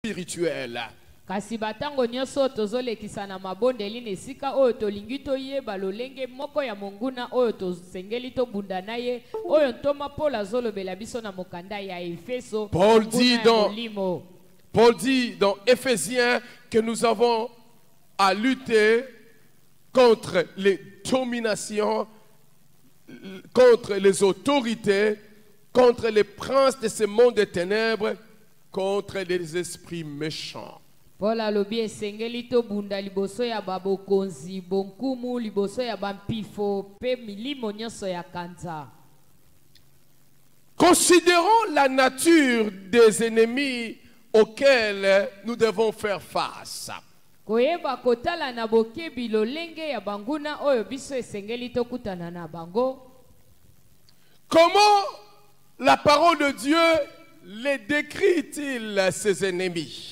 spirituel. Kasi batango nyoso tozolekisa na mabondeli nesika oyo tolingi toyeba lolenge moko ya monguna oyo tosengeli tobunda na ye oyo ntoma Paul azolobela biso na mokanda ya Efeso. Paul dit dans Éphésiens que nous avons à lutter contre les dominations, contre les autorités, contre les princes de ce monde des ténèbres, contre les esprits méchants. Paul alobi esengeli tobunda liboso ya babokonzi bonkumu liboso ya bampifo pe milimo nyonso ya kanza. Considérons la nature des ennemis auxquels nous devons faire face. Koyeba kotala na bokebi lolenge ya banguna oyo biso esengeli tokutana na bango. Comment la parole de Dieu les décrit-il, ces ennemis?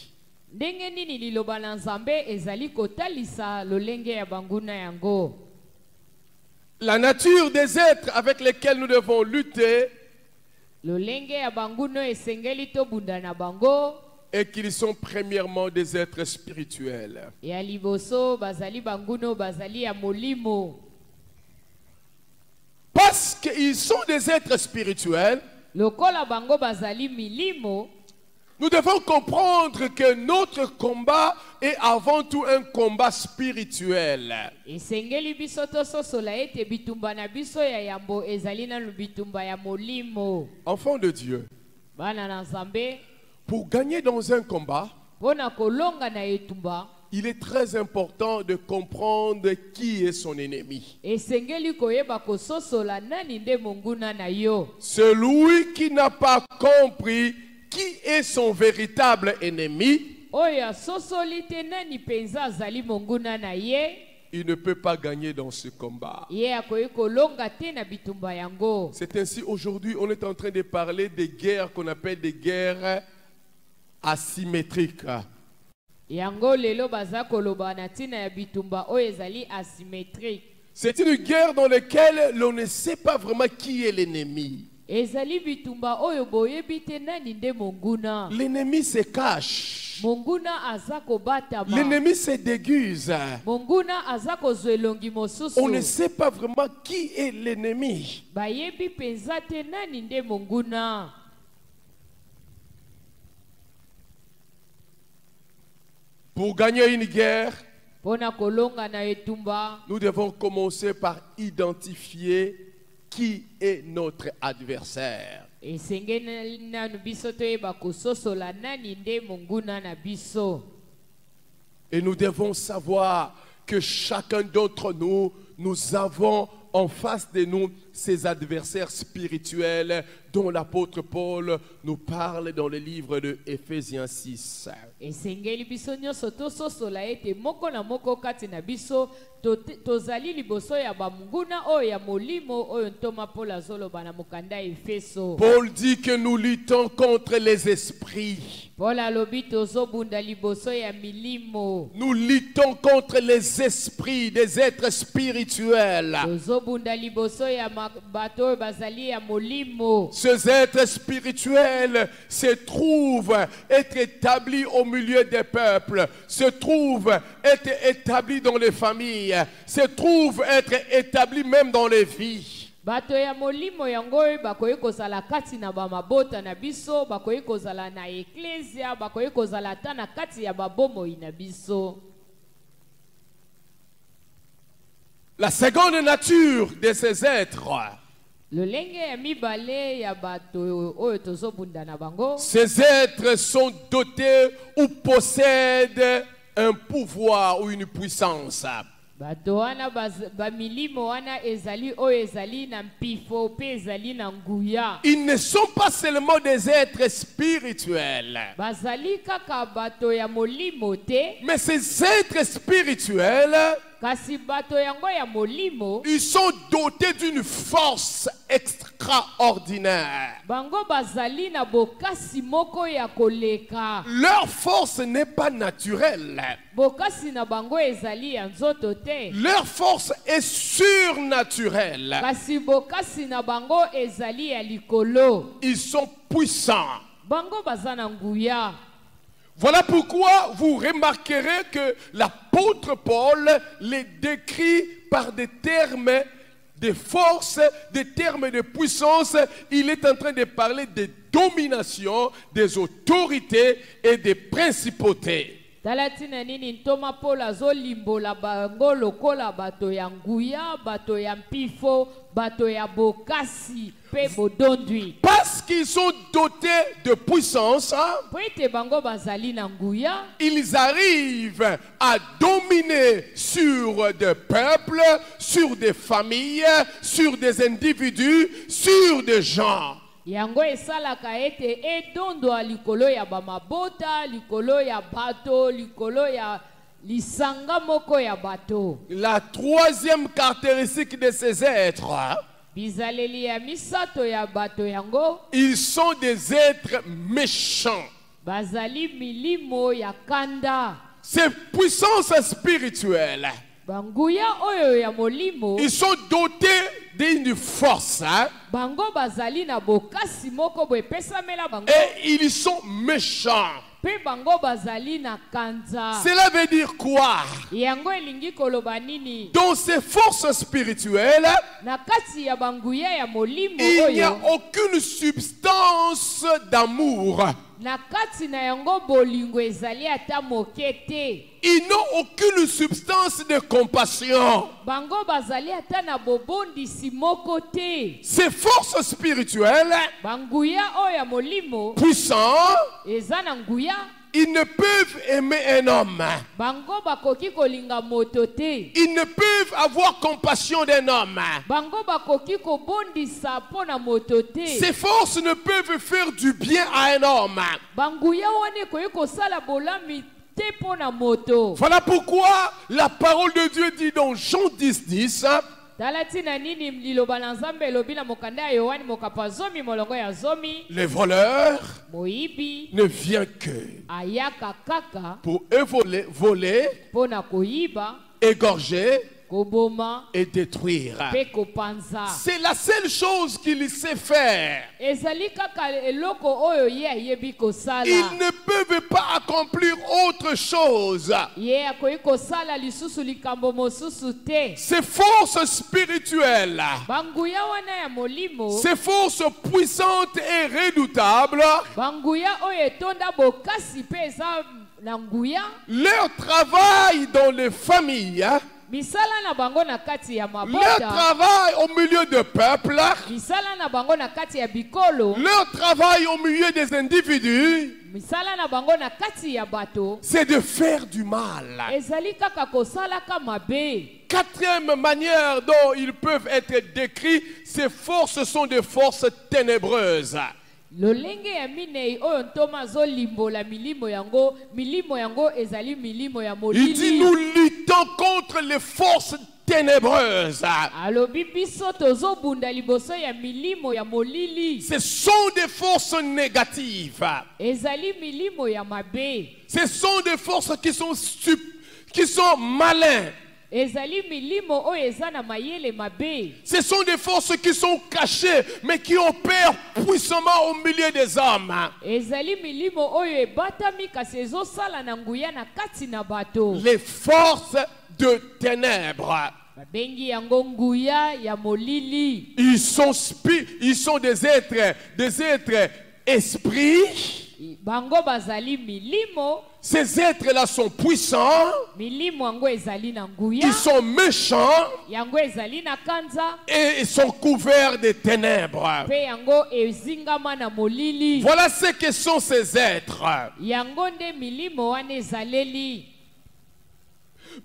Ndenge nini liloba na Nzambe ezali kotalisa lolenge ya banguna yango? La nature des êtres avec lesquels nous devons lutter lolenge ya banguna esengeli tobunda na bango et qu'ils sont premièrement des êtres spirituels. Ya liboso bazali banguno bazali ya molimo. Parce qu'ils sont des êtres spirituels, lokola bango bazali milimo, nous devons comprendre que notre combat est avant tout un combat spirituel. Esengeli biso tososola ete bitumba na biso ya yambo ezali na bitumba ya molimo. Enfants de Dieu, bana na Nzambe, pour gagner dans un combat, pona kolonga na etumba, il est très important de comprendre qui est son ennemi. Esengeli koyeba kososola nani nde monguna na yo. Celui qui n'a pas compris qui est son véritable ennemi, oya sosolite nani penza azali monguna na ye, il ne peut pas gagner dans ce combat. Ye akoyi kolonga te na bitumba yango. C'est ainsi aujourd'hui on est en train de parler des guerres qu'on appelle des guerres asymétriques. Yango lelo baza koloba na tina ya bitumba oyo ezali asymétrique. C'est une guerre dans laquelle l'on ne sait pas vraiment qui est l'ennemi. Ezali bitumba oyo boyebi te nani nde monguna. L'ennemi se cache. Monguna aza kobatama. L'ennemi se déguise. Monguna aza kozwa elongi mosusu. On ne sait pas vraiment qui est l'ennemi. Bayebi penza te nani nde monguna. Pour gagner une guerre, nous devons commencer par identifier qui est notre adversaire. Et nous devons savoir que chacun d'entre nous, nous avons en face de nous ces adversaires spirituels dont l'apôtre Paul nous parle dans le livre de Éphésiens 6. Esengeli biso nyonso tososola ete moko na moko kati na biso tozali liboso ya bamunguna oyo ya molimo oyo ntoma Paul azoloba na mokanda Efeso. Paul dit que nous luttons contre les esprits. Paul alobi tozobunda liboso ya milimo. Nous luttons contre les esprits des êtres spirituels. Tozobunda liboso ya bato oyo bazali ya molimo. Ces êtres spirituels se trouvent être établis au milieu des peuples, se trouvent être établis dans les familles, se trouvent être établis même dans les vies. Bato ya molimo yango bakoyi kozala kati na ba mabota na biso, bakoyi kozala na eklesia, bakoyi kozala ta na kati ya babomoi na biso. La seconde nature de ces êtres, ces êtres sont dotés ou possèdent un pouvoir ou une puissance. Ils ne sont pas seulement des êtres spirituels, mais ces êtres spirituels, ils sont dotés d'une force extraordinaire. Leur force n'est pas naturelle. Leur force est surnaturelle. Ils sont puissants. Voilà pourquoi vous remarquerez que l'apôtre Paul les décrit par des termes de force, des termes de puissance. Il est en train de parler de domination, des autorités et des principautés. Talatina nini ntoma pola zo limbola bango lokola bato ya nguya, bato ya mpifo, bato ya bokasi pe bodondwi. Parce qu'ils sont dotés de puissance, Po ete bango bazali na nguya, ils arrivent à dominer sur des peuples, sur des familles, sur des individus, sur des gens. yango esalaka ete edondwa likolo ya bamabota, likolo ya bato, likolo ya lisanga moko ya bato. La troisième caractéristique de ces êtres, Bizaleli ya misato ya bato yango, ils sont des êtres méchants. bazali milimo ya kanda. Ces puissances spirituelles, Banguya oyo ya molimo, ils sont dotés d'une force, bango bazali na bokasi moko bo epesamela bango, et ils sont méchants. pe bango bazali na kanza. Cela veut dire quoi? Yango elingi koloba nini? Dans ces forces spirituelles, Na kati ya banguya ya molimo il n'y a oyo, aucune substance d'amour. na kati na yango bolingo ezali ata moke te. Ils n'ont aucune substance de compassion. Bango bazali ata na bobondisi moko te. Ces forces spirituelles, Banguya oyo ya molimo, puissants, eza na nguya, ils ne peuvent aimer un homme. bango bakoki kolinga moto te. Ils ne peuvent avoir compassion d'un homme. Bango bakoki kobondisa mpo na moto te. Ces forces ne peuvent faire du bien à un homme. Banguya wana ekoki kosala bolami te mpo na moto. Voilà pourquoi la parole de Dieu dit dans Jean 10:10, Tala tina nini liloba na Nzambe elobi na mokanda ya Yohani mokapa zomi molongo ya zomi, le voleur moyibi ne vient que ayaka kaka pour voler, mpo na koyiba, égorger koboma et détruire. mpe kopanza. C'est la seule chose qu'il sait faire. Ezali kaka eloko oyo ye ayebi kosala. Ils ne peuvent pas accomplir autre chose. Ye akoki kosala lisusu likambo mosusu te. Ces forces spirituelles, Banguya wana ya molimo, ces forces puissantes et redoutables, banguya oyo etonda bokasi mpe eza na nguya, leur travail dans les familles, misala na bango na kati ya leur mabota, travail au milieu de peuple, misala na bango na kati ya bikolo, leur travail au milieu des individus, misala na bango na kati ya bato, c'est de faire du mal. ezali kaka kosalaka mabe. Quatrième manière dont ils peuvent être décrits, ces forces sont des forces ténébreuses. Lolenge ya minei oyo ntoma zo limbola milimo yango ezali milimo ya Il dit, molili. nous luttons contre les forces ténébreuses. Alobi biso tozobunda liboso ya milimo ya molili. Ce sont des forces négatives. Ezali milimo ya mabe. Ce sont des forces qui sont malins. Ezali milimo oyo eza na mayele mabe. Ce sont des forces qui sont cachées, mais qui opèrent puissamment au milieu des hommes. Ezali milimo oyo ebatami kasi ezosala na nguya na kati na bato. Les forces de ténèbres. Babengi yango nguya ya molili. Ils sont des êtres esprits. Bango bazali milimo. Ces êtres-là sont puissants. Milimo yango ezali na nguya. Ils sont méchants. Yango ezali na kanza. Et ils sont couverts de ténèbres. Pe yango ezingama na molili. Voilà ce que sont ces êtres. Yango nde milimo wana ezaleli.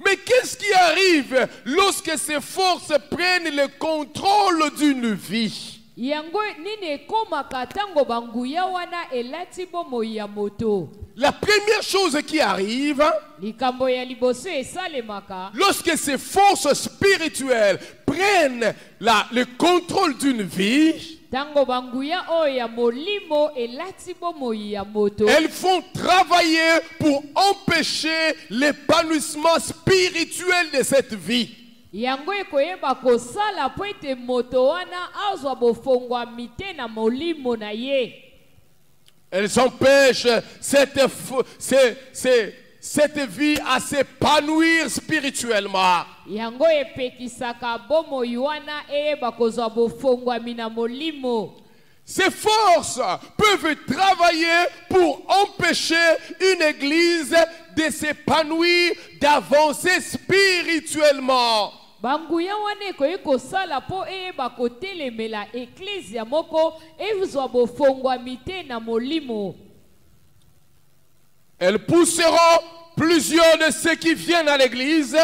Mais qu'est-ce qui arrive lorsque ces forces prennent le contrôle d'une vie? Yango nini ekomaka tango banguya wana elati bomoi ya moto. La première chose qui arrive, Likambo ya liboso esalemaka, lorsque ces forces spirituelles prennent le contrôle d'une vie, tango banguya oyo ya molimo elati bomoi ya moto. elles font travailler pour empêcher l'épanouissement spirituel de cette vie. Yango ekoyeba kosala po ete moto wana azwa bofongwami te na molimo na ye. Elles empêchent cette vie à s'épanouir spirituellement. Yango epekisaka bomoi wana eyeba kozwa bofongwami na molimo. Ces forces peuvent travailler pour empêcher une église de s'épanouir, d'avancer spirituellement. Banguya wane koyi kosala po eyeba kotelemela eklezia moko ezwa bofongwami te na molimo. Elles pousseront plusieurs de ceux qui viennent à l'église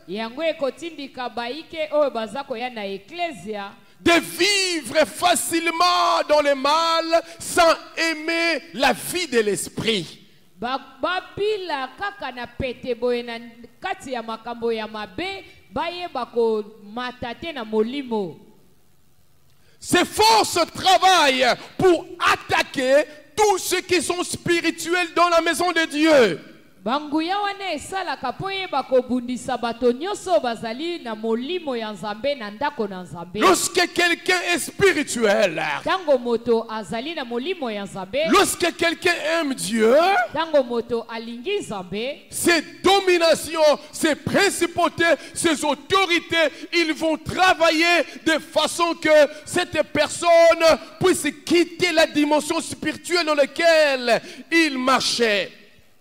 Yango ekotindika baike oyo baza koya na eklezia de vivre facilement dans le mal sans aimer la vie de l'esprit. babila kaka na pete boye na kati ya makambo ya mabe bayeba komata te na molimo. Ces forces travaillent pour attaquer tous ceux qui sont spirituels dans la maison de Dieu. Banguya wane esalaka po yeba kobundisa bato nyonso bazali na molimo ya Nzambe na ndako na Nzambe. Lorsque quelqu'un est spirituel, Tango moto azali na molimo ya Nzambe, lorsque quelqu'un aime Dieu, tango moto alingi Nzambe, ses dominations, ses principautés, ses autorités, ils vont travailler de façon que cette personne puisse quitter la dimension spirituelle dans laquelle il marchait.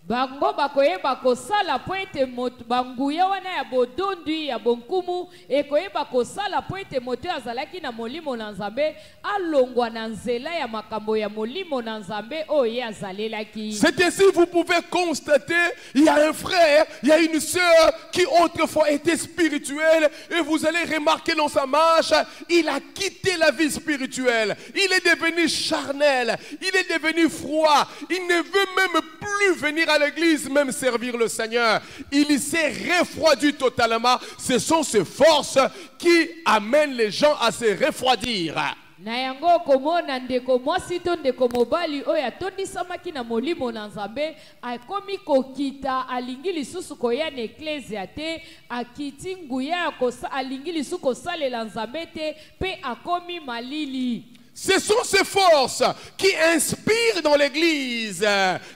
bango bakoyeba kosala po ete moto banguya wana ya bodondwi ya bonkumu ekoyeba kosala po ete moto azalaki na molimo na Nzambe alongwa na nzela ya makambo ya molimo na Nzambe oyo azalelaki. C'est ainsi vous pouvez constater, il y a un frère, il y a une sœur qui autrefois était spirituelle et vous allez remarquer dans sa marche, il a quitté la vie spirituelle, il est devenu charnel, il est devenu froid, il ne veut même plus venir à l'église, même servir le Seigneur. Il s'est refroidi totalement. Ce sont ces forces qui amènent les gens à se refroidir. Na yango komona ndeko mwasi to ndeko mobali oyo atondisamaki na molimo na Nzambe akomi kokita alingi lisusu koya na eklezia te akiti nguya alingi lisusu kosalela Nzambe te pe akomi malili. Ce sont ces forces qui inspirent dans l'église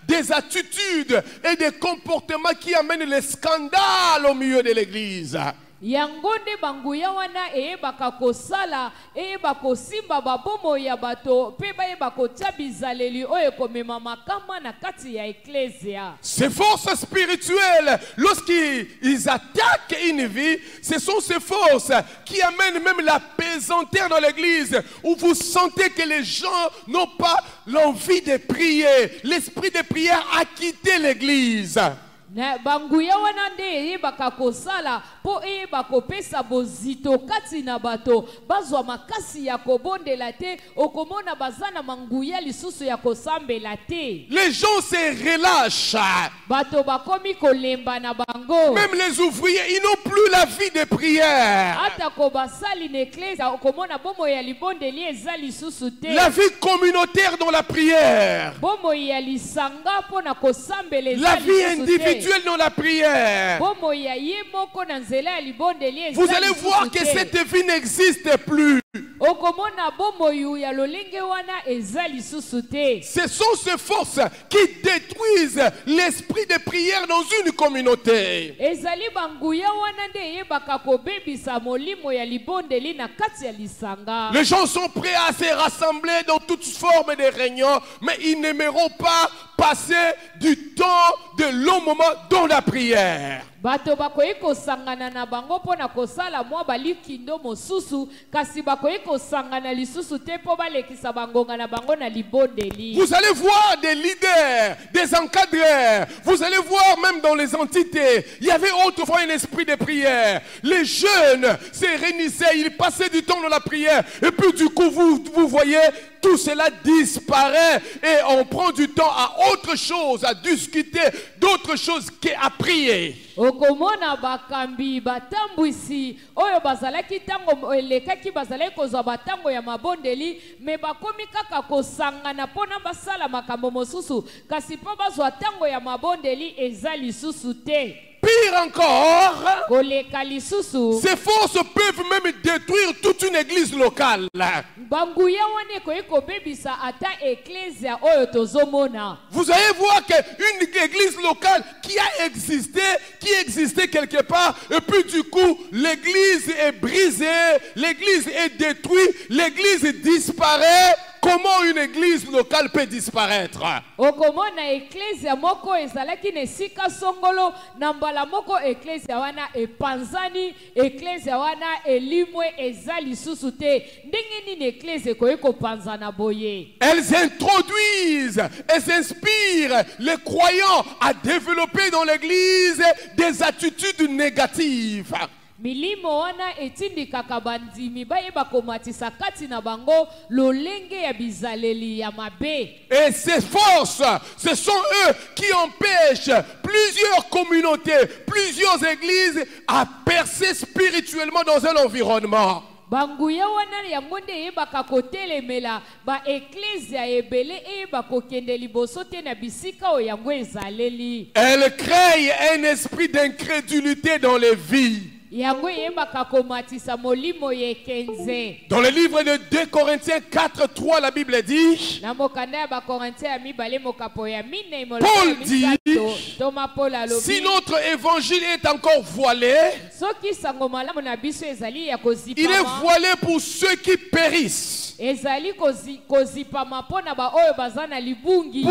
des attitudes et des comportements qui amènent les scandales au milieu de l'église. Yangonde banguya wana eyebaka kosala eyeba simba babomo ya bato pe bayeba kotia bizaleli oyo komema makama na kati ya eklezia. Ces forces spirituelles, lorsqu'ils attaquent une vie, ce sont ces forces qui amènent même la pesanteur dans l'église, où vous sentez que les gens n'ont pas l'envie de prier. L'esprit de prière a quitté l'église. Na banguya wana nde eyebaka kosala po eyeba kopesa bozito kati na bato bazwa makasi ya kobondela te okomona bazana manguya lisusu ya kosambela te. Les gens se relâchent. Bato bakomi kolemba na bango. Même les ouvriers, ils n'ont plus la vie de prière. Ata ko basali na eklezia okomona bomo ya libondeli eza lisusu te. La vie communautaire dans la prière. Bomo ya lisanga po na kosambela eza la vie lisusu te. individuelle dans la prière. Bomo ya ye moko na nzela ya libondeli eza Vous allez voir que cette vie n'existe plus. okomona bomo yu ya lolenge wana eza lisusu te. Ce sont ces forces qui détruisent l'esprit de prière dans une communauté. Ezali banguya wana nde yebaka kobebisa molimo ya libondeli na kati ya lisanga. Les gens sont prêts à se rassembler dans toutes formes de réunions, mais ils n'aimeront pas passer du temps de longs moments dans la prière. Bato bakoyi kosangana na bango pona kosala mwa balikindo mosusu kasi bakoyi kosangana lisusu te po balekisa bangonga na bango na libondeli. Vous allez voir des leaders, des encadreurs, vous allez voir même dans les entités, il y avait autrefois un esprit de prière. Les jeunes se réunissaient, ils passaient du temps dans la prière et puis du coup vous voyez tout cela disparaît et on prend du temps à autre chose, à discuter d'autres choses qu'à prier. Okomona bakambi batambwisi oyo bazalaki tango elekaki bazalaki kozwa batango ya mabondeli me bakomi kaka kosangana pona basala makambo mosusu kasi po bazwa tango ya mabondeli eza lisusu te. Pire Pire encore, koleka lisusu ces forces peuvent même détruire toute une église locale. banguya wana ekoki kobebisa ata eklesia oyo tozomona. Vous allez voir qu'une église locale qui existait quelque part, et puis du coup, l'église est brisée, l'église est détruite, l'église disparaît. Comment une église locale peut disparaître? Okomona eklesia moko ezalaki nesika songolo na mbala moko eklesia wana epanzani, eklesia wana elimwe eza lisusu te. Ndenge nini eklesia ekoki kopanzana boye? Elles introduisent, elles inspirent les croyants à développer dans l'église des attitudes négatives. Milimo wana etindikaka bandimi bayeba komatisa kati na bango lolenge ya bizaleli ya mabe. Et ces forces, ce sont eux qui empêchent plusieurs communautés, plusieurs églises à percer spirituellement dans un environnement. Banguya wana yango nde eyebaka kotelemela ba eklesia ebele eyeba kokende liboso te na bisika oyo yango ezaleli. Elle crée un esprit d'incrédulité dans les vies. Dans le livre de 2 Corinthiens 4:3, la Bible dit, Paul dit, si notre évangile est encore voilé, il est voilé pour ceux qui périssent. Pour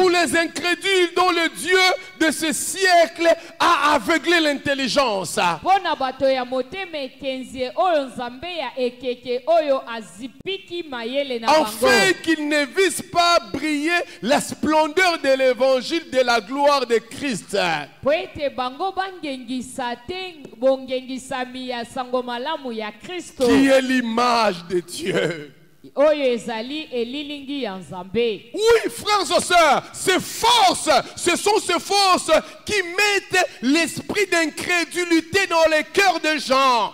les incrédules dont le Dieu de ce siècle a aveuglé l'intelligence, afin qu'ils ne vissent pas briller la splendeur de l'évangile de la gloire de Christ, qui est l'image de Dieu. Oui, frères et sœurs, ces forces, ce sont ces forces qui mettent l'esprit d'incrédulité dans les cœurs des gens.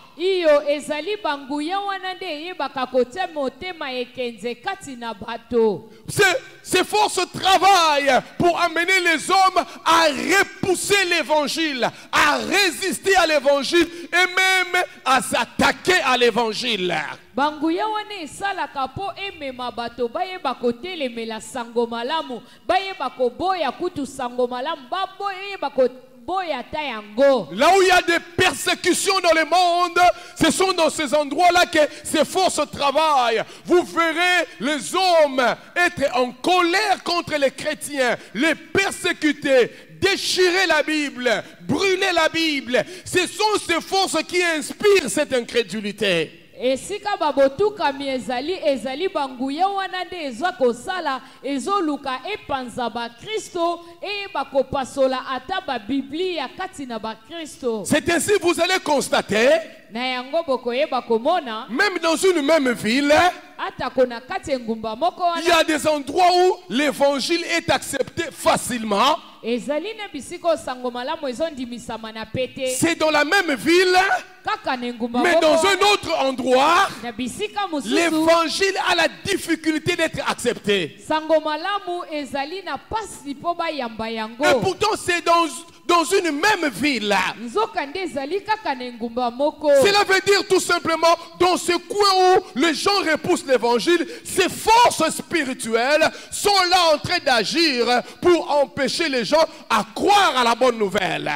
Ces forces travaillent pour amener les hommes à repousser l'évangile, à résister à l'évangile et même à s'attaquer à l'évangile. Banguya wane esalaka po emema bato bayeba kotelemela sango malamu, bayeba koboya kutu sango malamu, bayeba koboya ta yango. Là où il y a des persécutions dans le monde, ce sont dans ces endroits-là que ces forces travaillent. Vous verrez les hommes être en colère contre les chrétiens, les persécuter, déchirer la Bible, brûler la Bible. Ce sont ces forces qui inspirent cette incrédulité. Esika babotuka miezali ezali banguya wana nde ezwa kosala ezoluka epanza ba Kristo e bakopasola ata ba Biblia kati na ba Kristo. C'est ainsi vous allez constater, na yango bokoyeba komona, même dans une même ville, ata kona kati ngumba moko wana, il y a des endroits où l'évangile est accepté facilement. C'est dans la même ville, mais dans un autre endroit, l'évangile a la difficulté d'être accepté. Et pourtant c'est dans une même ville. Cela veut dire tout simplement, dans ce coin où les gens repoussent l'évangile, ces forces spirituelles sont là en train d'agir pour empêcher les gens à croire à la bonne nouvelle.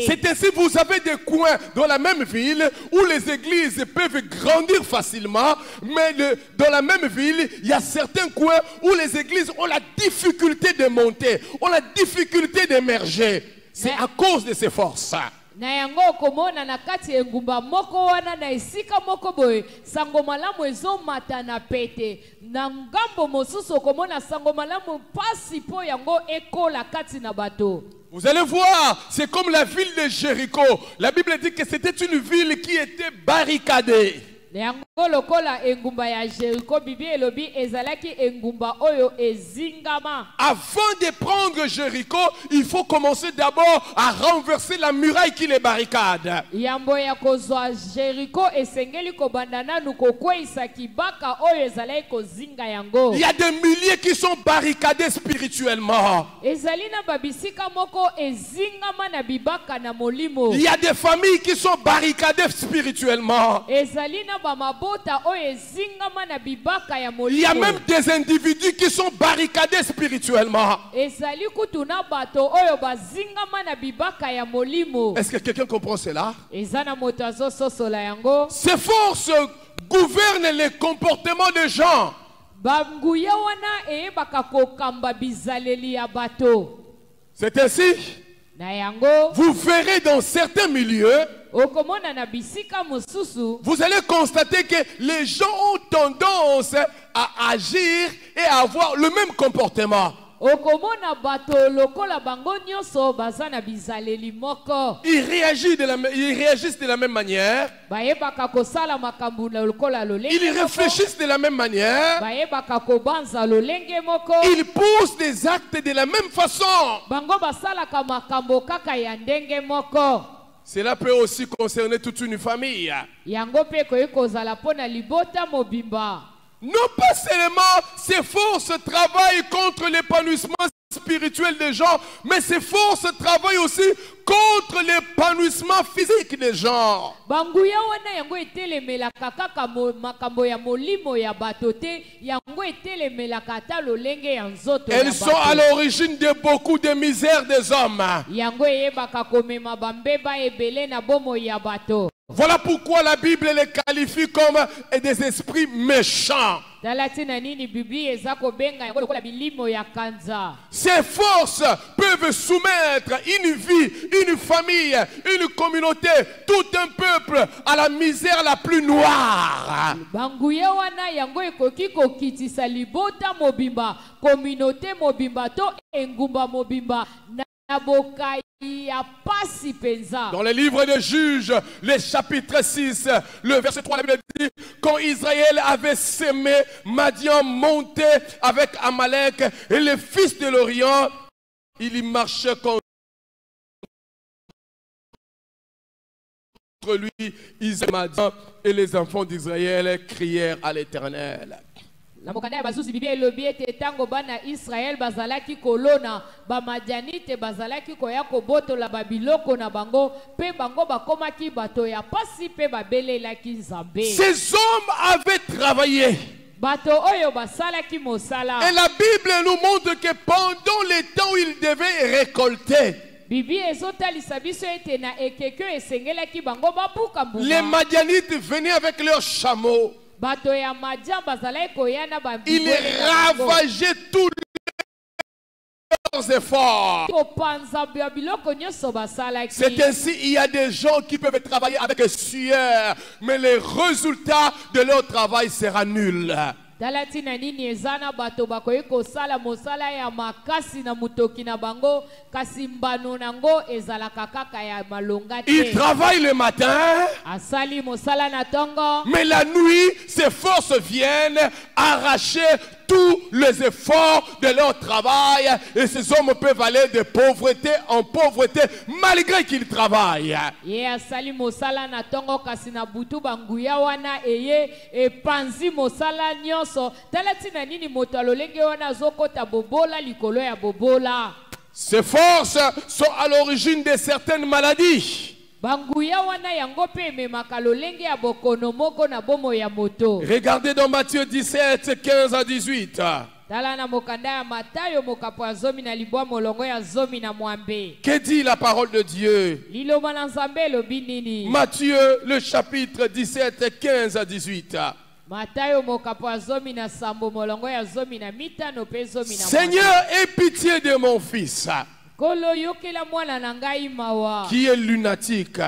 C'est ainsi vous avez des coins dans la même ville où les églises peuvent grandir facilement, mais dans la même ville, il y a certains coins où les églises ont la difficulté de monter, ont la difficulté d'émerger. C'est à cause de ces forces. Na yango komona na kati engumba moko wana na esika moko boye sango malamu ezomata na pete na ngambo mosusu komona sango malamu pasi po yango ekola kati na bato. Vous allez voir, c'est comme la ville de Jéricho. La Bible dit que c'était une ville qui était barricadée. yango lokola engumba ya Jéricho bibi elobi ezalaki engumba oyo ezingama. Avant de prendre Jéricho, il faut commencer d'abord à renverser la muraille qui les barricade. Yambo ya kozwa Jéricho esengeli kobandana nukokweisa kibaka oyo ezalaki kozinga yango. Il y a des milliers qui sont barricadés spirituellement. Ezalina babisika moko ezingama na bibaka na molimo. Il y a des familles qui sont barricadées spirituellement. Ezalina bamabota oyo ezingama na bibaka ya molimo. Il y a même des individus qui sont barricadés spirituellement. Ezali kutuna bato oyo bazingama na bibaka ya molimo. Est-ce que quelqu'un comprend cela? Ezana moto azososola yango. Ces forces gouvernent les comportements des gens. Banguya wana eyebaka kokamba bizaleli ya bato. C'est ainsi. Na yango. Vous verrez dans certains milieux, okomona na bisika mususu, vous allez constater que les gens ont tendance à agir et à avoir le même comportement. okomona bato lokola bango nyonso baza na bizaleli moko. Ils réagissent de la même manière. Bayebaka kosala makambo lokola lolenge. Ils réfléchissent de la même manière. Bayebaka kobanza lolenge moko. Ils posent des actes de la même façon. Bango basalaka makambo kaka ya ndenge moko. Cela peut aussi concerner toute une famille. Yango pe koyi kozala pona libota mobimba. Non pas seulement ces forces travaillent contre l'épanouissement spirituel des gens, mais ces forces travaillent aussi contre l'épanouissement physique des gens. Banguya wana yango etelemelaka kaka makambo ya molimo ya bato te, yango etelemelaka ata lolenge ya nzoto ya bato. Elles sont à l'origine de beaucoup de misères des hommes. Yango eyebaka komema bambeba ebele na bomo ya bato. Voilà pourquoi la Bible les qualifie comme des esprits méchants. Ces forces peuvent soumettre une vie, une famille, une communauté, tout un peuple à la misère la plus noire. Dans le livre des Juges, le chapitre 6, le verset 3, la Bible dit: quand Israël avait sémé, Madian montait avec Amalek et les fils de l'Orient, il y marchait contre lui, Madian, et les enfants d'Israël crièrent à l'Éternel. La mokanda ya basusi bibi elobi ete tango bana Israël bazalaki kolona bamadianite bazalaki koya kobotola babiloko na bango pe bango bakomaki bato ya pasi pe babelelaki Nzambe. Ces hommes avaient travaillé. Bato oyo basalaki mosala. Et la Bible nous montre que pendant les temps où ils devaient récolter, bibi ezotalisa biso ete na ekeke esengelaki bango bapuka mbuma. Les Madianites venaient avec leurs chameaux. Il ravageait tous leurs efforts. C'est ainsi, il y a des gens qui peuvent travailler avec sueur, mais les résultats de leur travail sera nul. Ils travaillent le matin, mais la nuit, ces forces viennent arracher tous les efforts de leur travail, et ces hommes peuvent aller de pauvreté en pauvreté malgré qu'ils travaillent. Ces forces sont à l'origine de certaines maladies. Regardez dans Matthieu 17, 15 à 18. Que dit la parole de Dieu? Matthieu, le chapitre 17, 15 à 18. Seigneur, aie pitié de mon fils qui est lunatique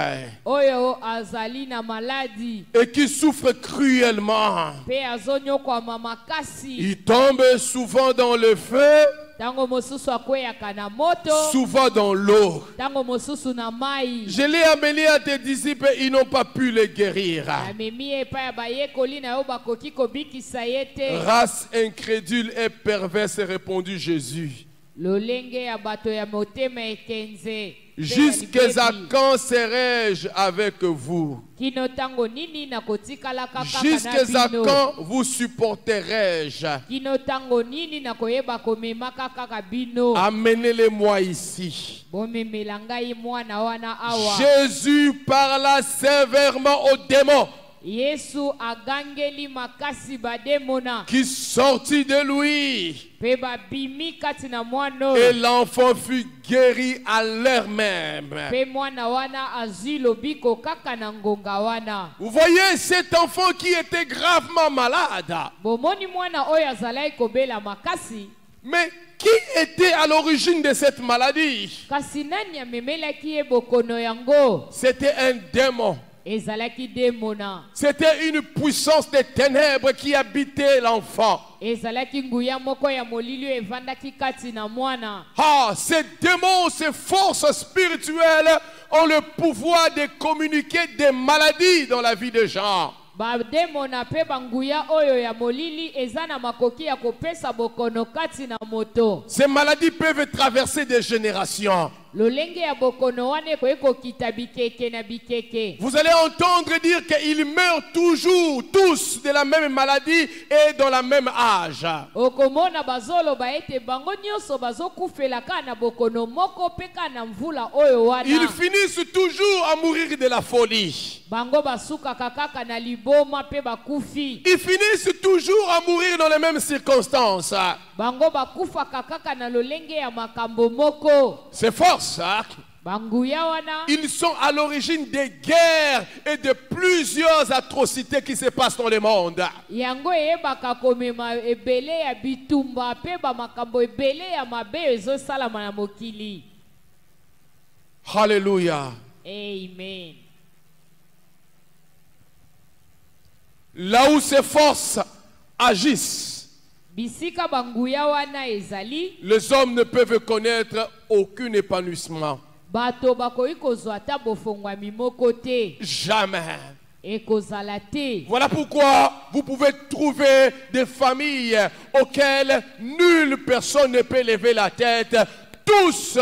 et qui souffre cruellement. Il tombe souvent dans le feu Tango mosusu akweyaka na moto. souvent dans l'eau. Tango mosusu na mai. Je l'ai amené à tes disciples, ils n'ont pas pu les guérir. Amemi epai ya bayekoli na yo bakoki kobikisa ye te. Race incrédule et perverse, répondit Jésus. Lolenge ya bato ya motema ekenze. Jusqu'à quand serai-je avec vous? Kino tango nini na kotikala kaka na Jusqu'à bino. quand vous supporterai-je? Kino tango nini na koyeba komema kaka bino. Amenez-les-moi ici. Bomemela ngai mwana wana awa. Jésus parla sévèrement aux démons Yesu agangeli makasi bademona. qui sortit de lui. Pe babimi kati na mwana. Et l'enfant fut guéri à l'heure même. Pe mwana wana azwi lobiko kaka na ngonga wana. Vous voyez cet enfant qui était gravement malade. Bomoni mwana oyo azalai kobela makasi. Mais qui était à l'origine de cette maladie? Kasi nani amemelaki ye bokono yango? C'était un démon. Ezalaki demona. C'était une puissance des ténèbres qui habitait l'enfant. Ezalaki nguya moko ya molili evandaki kati na mwana. Ah, ces démons, ces forces spirituelles ont le pouvoir de communiquer des maladies dans la vie des gens. Ba demona pe banguya oyo ya molili ezana makoki ya kopesa bokono kati na moto. Ces maladies peuvent traverser des générations. Lolenge ya bokono wane koeko kita bikeke na bikeke. Vous allez entendre dire qu'ils meurent toujours, tous de la même maladie et dans la même âge. Okomona bazolo baete bango nyoso bazokufela kana bokono moko peka na mvula oyo wana. Ils finissent toujours à mourir de la folie. Bango basuka kakaka na liboma pe bakufi. Ils finissent toujours à mourir dans les mêmes circonstances. Bango bakufa kakaka na lolenge ya makambo moko. C'est fort ça. Banguya wana. Ils sont à l'origine des guerres et de plusieurs atrocités qui se passent dans le monde. Yango eyebaka komema ebele ya bitumba pe ba makambo ebele ya mabe ezosalama na mokili. Alléluia. Amen. Là où ces forces agissent, Bisika banguya wana ezali. les hommes ne peuvent connaître aucun épanouissement. Bato bakoki kozwa ata bofongwami moko te. Jamais. Ekozala te. Voilà pourquoi vous pouvez trouver des familles auxquelles nulle personne ne peut lever la tête. Tous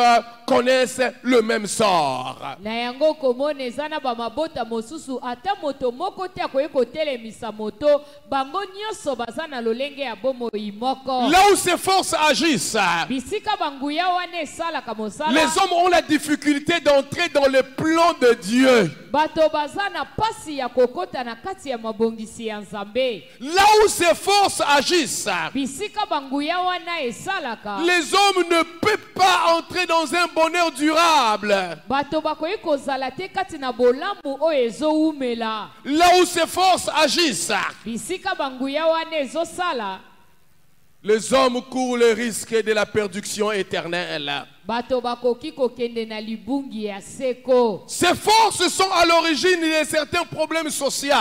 connaissent le même sort. Na yango komona ezana ba mabota mosusu ata moto moko te akoki kotelemisa moto bango nyonso baza na lolenge ya bomoi moko. Là où ces forces agissent, Bisika banguya wana esalaka mosala. les hommes ont la difficulté d'entrer dans le plan de Dieu. Bato baza na pasi ya kokota na kati ya mabongisi ya Nzambe. Là où ces forces agissent, Bisika banguya wana esalaka. les hommes ne peuvent pas entrer dans un bonheur durable. Bato bakoki kozala te kati na bolambu oyo ezowumela. Là où ces forces agissent, Bisika banguya wana ezosala. les hommes courent le risque de la perdition éternelle. Bato bakoki kokende na libungi ya seko. Ces forces sont à l'origine de certains problèmes sociaux,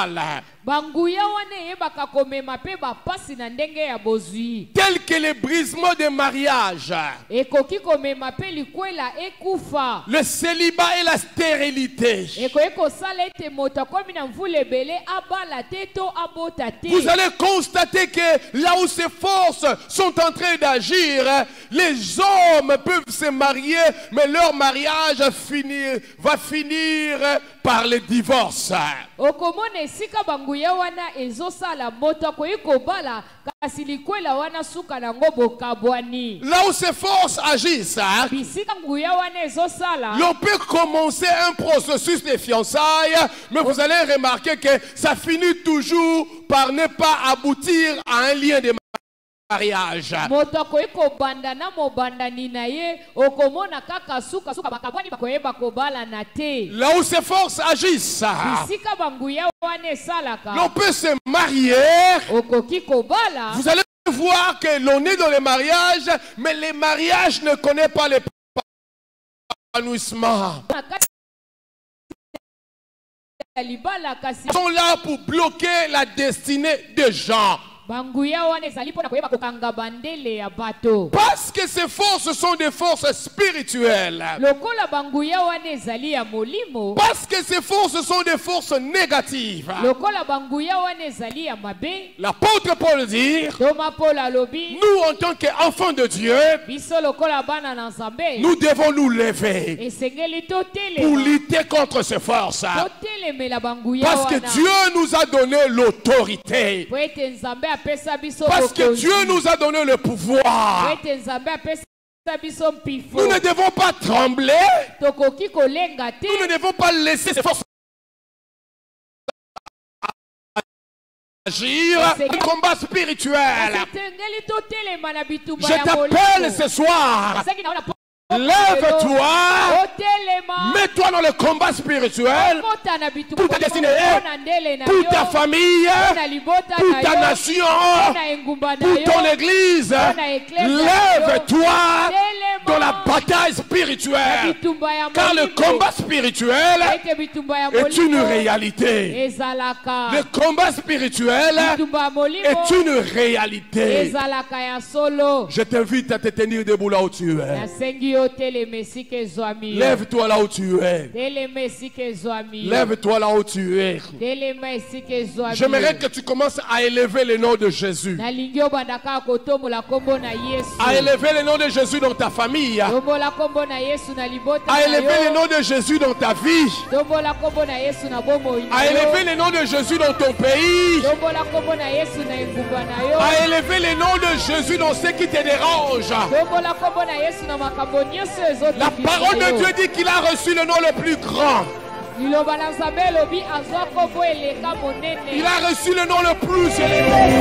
Banguya wana eyebaka komema pe bapasi na ndenge ya bozwi. tels que le brisement des mariages, Ekoki komema pe likwela ekufa. le célibat et la stérilité. Ekoki kosala ete moto akomi na mvula ebele abala te to abota te. Vous allez constater que là où ces forces sont en train d'agir, les hommes peuvent se marier, mais leur mariage va finir par le divorce. Okomona esika banguya wana ezosala moto akoki kobala kasi likwela wana suka nango bokabwani. Là où ces forces agissent, Bisika nguya wana ezosala. l'on peut commencer un processus de fiançailles, mais vous allez remarquer que ça finit toujours par ne pas aboutir à un lien de mariage. Moto akoki kobanda na mobandani na ye okomona kaka suka bakabwani bakoyeba kobala na te. Là où ces forces agissent, Bisika banguya wana esalaka. l'on peut se marier. Okoki kobala. Vous allez voir que l'on est dans le mariage, mais le mariage ne connaît pas l'épanouissement. Ils sont là pour bloquer la destinée des gens. Parce que ces forces sont des forces spirituelles. Parce que ces forces sont des forces négatives. L'apôtre Paul dit, nous en tant qu'enfants de Dieu, nous devons nous lever pour lutter contre ces forces. Parce que Dieu nous a donné l'autorité. Parce que Dieu nous a donné le pouvoir. Nous ne devons pas trembler. Nous ne devons pas laisser ces forces agir. Un combat spirituel. Je t'appelle ce soir. Lève-toi, mets-toi dans le combat spirituel pour ta destinée, pour ta famille, pour ta nation, pour ton église. Lève-toi dans la bataille spirituelle, car le combat spirituel est une réalité. Le combat spirituel est une réalité. Je t'invite à te tenir debout là où tu es. Lève-toi là où tu es. Lève-toi là où tu es. J'aimerais que tu commences à élever le nom de Jésus. À élever le nom de Jésus dans ta famille. À élever le nom de Jésus dans ta vie. À élever le nom de Jésus dans ton pays. À élever le nom de Jésus dans ce qui te dérange. La parole de Dieu dit qu'il a reçu le nom le plus grand. Il a reçu le nom le plus élevé.